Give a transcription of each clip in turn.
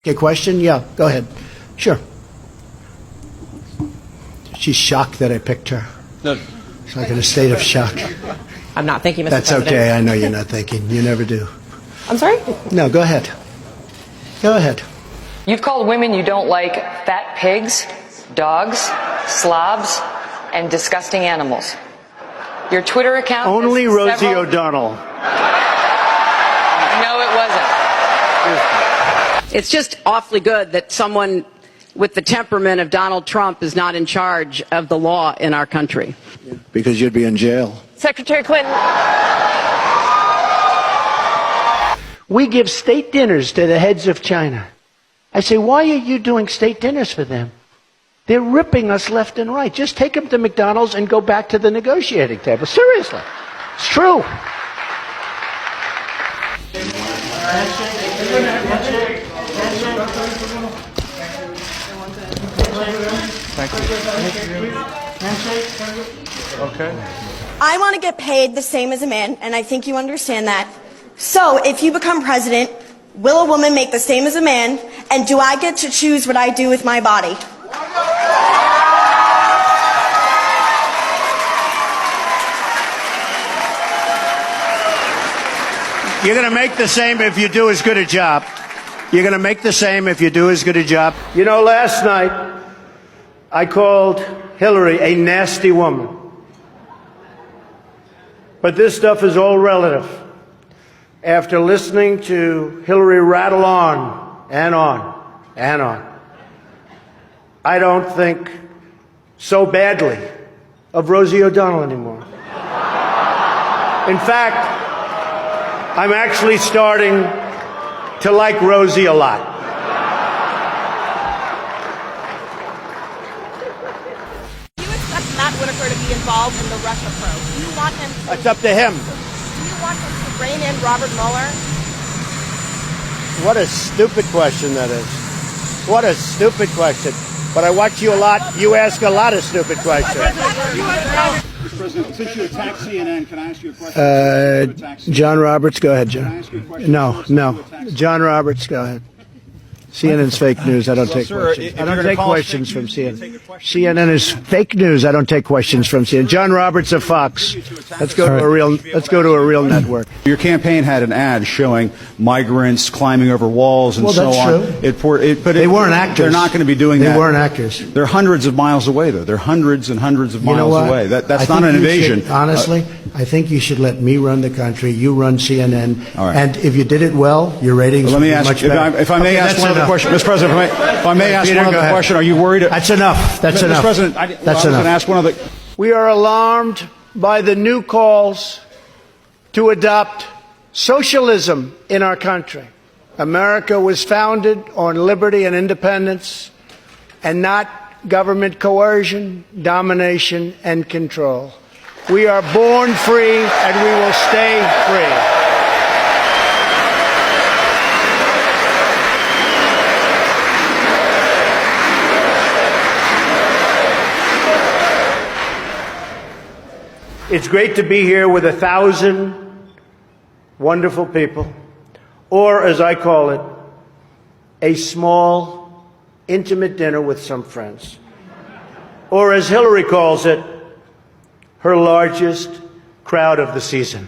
A question? Yeah, go ahead. Sure. She's shocked that I picked her. No. She's like in a state of shock. I'm not thinking, Mr. That's President. okay. I know you're not thinking. You never do. I'm sorry? No, go ahead. Go ahead. You've called women you don't like fat pigs, dogs, slobs, and disgusting animals. Your Twitter account... Only Rosie O'Donnell. No, it wasn't. It's just awfully good that someone with the temperament of Donald Trump is not in charge of the law in our country. Because you'd be in jail. Secretary Clinton. We give state dinners to the heads of China. I say, why are you doing state dinners for them? They're ripping us left and right. Just take them to McDonald's and go back to the negotiating table. Seriously. It's true. Okay. I want to get paid the same as a man, and I think you understand that. So, if you become president, will a woman make the same as a man, and do I get to choose what I do with my body? You're going to make the same if you do as good a job. You're going to make the same if you do as good a job. You know, last night, I called Hillary a nasty woman. But this stuff is all relative. After listening to Hillary rattle on and on and on, I don't think so badly of Rosie O'Donnell anymore. In fact, I'm actually starting to like Rosie a lot. Do you expect Matt Whitaker to be involved in the Russia probe? Do you want him to, It's up to him. do you want him to rein in Robert Mueller? What a stupid question that is. What a stupid question. But I watch you a lot. You ask a lot of stupid questions. Mr. President, since you attacked CNN, can I ask you a question? John Roberts, go ahead, Can I John. ask you a question? No. John Roberts, go ahead. CNN's fake news. I don't take sir, questions. if I don't you're take gonna call us questions fake from news, you CNN. can take a question. CNN is fake news. I don't take questions from CNN. John Roberts of Fox. Let's go to a real network. Your campaign had an ad showing migrants climbing over walls and Well, so that's on. true. But They weren't actors. They're not going to be doing that. They weren't actors. They're hundreds of miles away, though. They're hundreds and hundreds of You know miles what? away. That's I not think an you should- invasion. Honestly, I think you should let me run the country. You run CNN. All right. And if you did it well, your ratings Let would me be ask, much better. if I may Okay, ask that's one other enough. question, Mr. President. If I may ask Peter, one go other ahead. question, are you worried? That's enough. That's Mr. enough. President, I That's was enough. going to ask one other. We are alarmed by the new calls to adopt socialism in our country. America was founded on liberty and independence and not government coercion, domination, and control. We are born free and we will stay free. It's great to be here with 1,000 wonderful people, or as I call it, a small, intimate dinner with some friends. Or as Hillary calls it, her largest crowd of the season.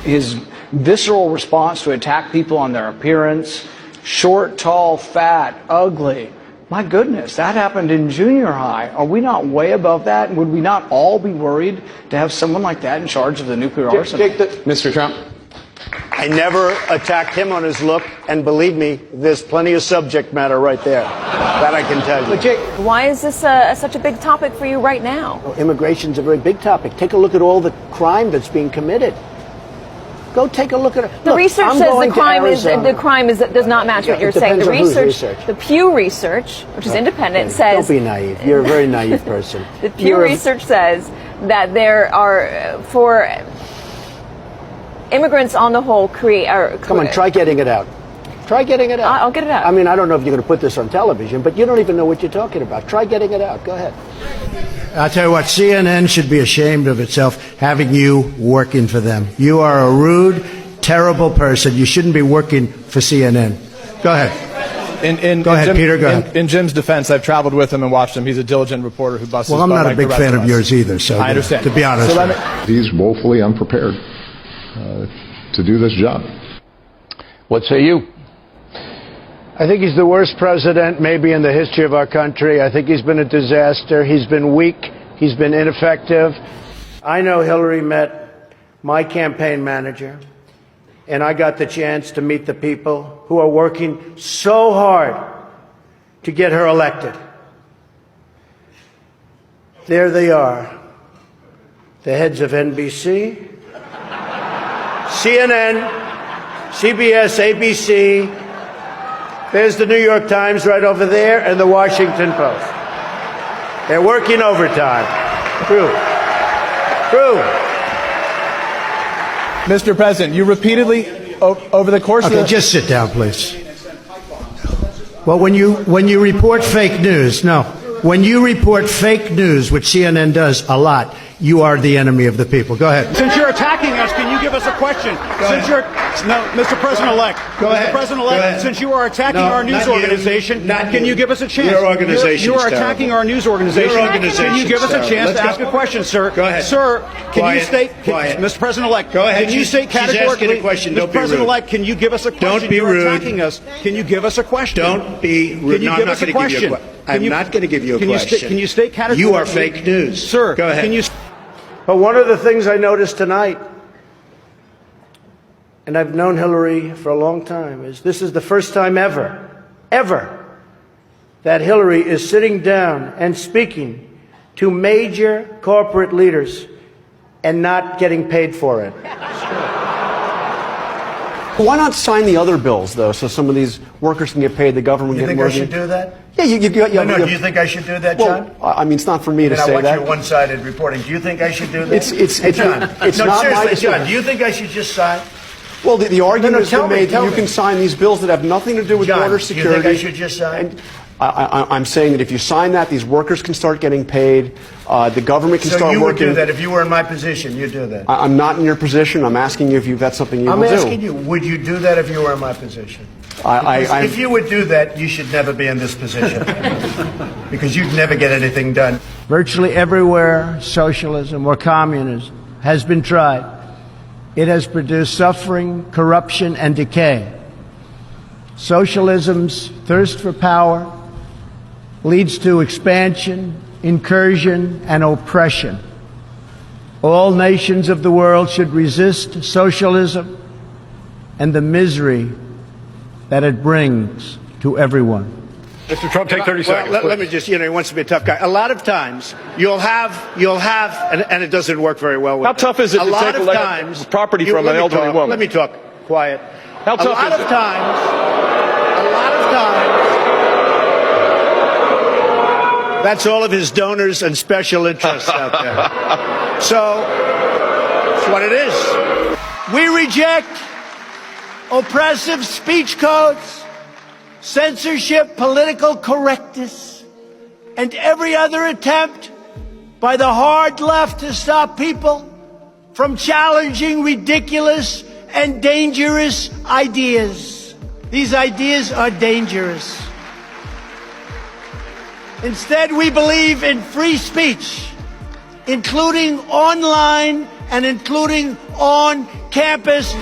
His visceral response to attack people on their appearance, short, tall, fat, ugly. My goodness, that happened in junior high. Are we not way above that? Would we not all be worried to have someone like that in charge of the nuclear arsenal? Mr. Trump. I never attacked him on his look, and believe me, there's plenty of subject matter right there. That I can tell you. Why is this such a big topic for you right now? Immigration's a very big topic. Take a look at all the crime that's being committed. Go take a look at it. The research says the crime does not match what you're saying. The research, the Pew research, which is independent, says. Don't be naive. You're a very naive person. The Pew research says that there are for immigrants on the whole Come on, try getting it out. Try getting it out. I'll get it out. I mean, I don't know if you're going to put this on television, but you don't even know what you're talking about. Try getting it out. Go ahead. I'll tell you what, CNN should be ashamed of itself having you working for them. You are a rude terrible person. You shouldn't be working for CNN. Go ahead. Go ahead, Peter. Go ahead. In Jim's defense, I've traveled with him and watched him. He's a diligent reporter who busts. Well, I'm not a big fan of yours either. So I understand. To be honest, he's woefully unprepared to do this job. What say you? I think he's the worst president maybe in the history of our country. I think he's been a disaster. He's been weak. He's been ineffective. I know Hillary met my campaign manager, and I got the chance to meet the people who are working so hard to get her elected. There they are, the heads of NBC, CNN, CBS, ABC. There's the New York Times right over there, and the Washington Post. They're working overtime. True. Mr. President, you repeatedly, over the course of the... just sit down, please. Well, when you report fake news, when you report fake news, which CNN does a lot, you are the enemy of the people. Go ahead. Since you're attacking us, can you give us a question? Mr. President-elect. Go ahead. Mr. President-elect, since you are attacking our news organization, can you give us a chance? Your organization. You are attacking our news organization. Your organization. Can you give us a chance to ask a question, sir? Go ahead. Sir, can you state, Quiet. Mr. President-elect, Go ahead. can you state categorically, She's asking a question. Don't Mr. be rude. President-elect, can you give us a question? Don't be You're rude. attacking us. Can you give us a question? Don't be rude. Can you give us a question? I'm not going to give you a question. Can you state categorically? You are fake news. Sir, go ahead. Can you... But one of the things I noticed tonight, and I've known Hillary for a long time, is this is the first time ever, that Hillary is sitting down and speaking to major corporate leaders and not getting paid for it. Why not sign the other bills, though, so some of these workers can get paid, the government You get think more? I should do that? Yeah, Do you think I should do that, John? Well, I mean, it's not for me to say watch that. your one-sided reporting. Do you think I should do that? It's John. it's no, not seriously, my John. Do you think I should just sign? Well, the argument has been made that you me. can sign these bills that have nothing to do with John, border do you security. think I should just sign? And I'm saying that if you sign that, these workers can start getting paid. The government can start working. So you would do that if you were in my position? You'd do that? I'm not in your position. I'm asking you if that's something you will do. I'm asking you, would you do that if you were in my position? If you would do that, you should never be in this position. Because you'd never get anything done. Virtually everywhere socialism or communism has been tried, it has produced suffering, corruption, and decay. Socialism's thirst for power leads to expansion, incursion, and oppression. All nations of the world should resist socialism and the misery that it brings to everyone. Mr. Trump, take 30 seconds. Let me just, he wants to be a tough guy. A lot of times, you'll have, and it doesn't work very well with How tough is it to take property from an elderly woman? Let me talk. Quiet. How tough is it? A lot of times, that's all of his donors and special interests out there. So, that's what it is. We reject oppressive speech codes, censorship, political correctness, and every other attempt by the hard left to stop people from challenging ridiculous and dangerous ideas. These ideas are dangerous. Instead, we believe in free speech, including online and including on campus.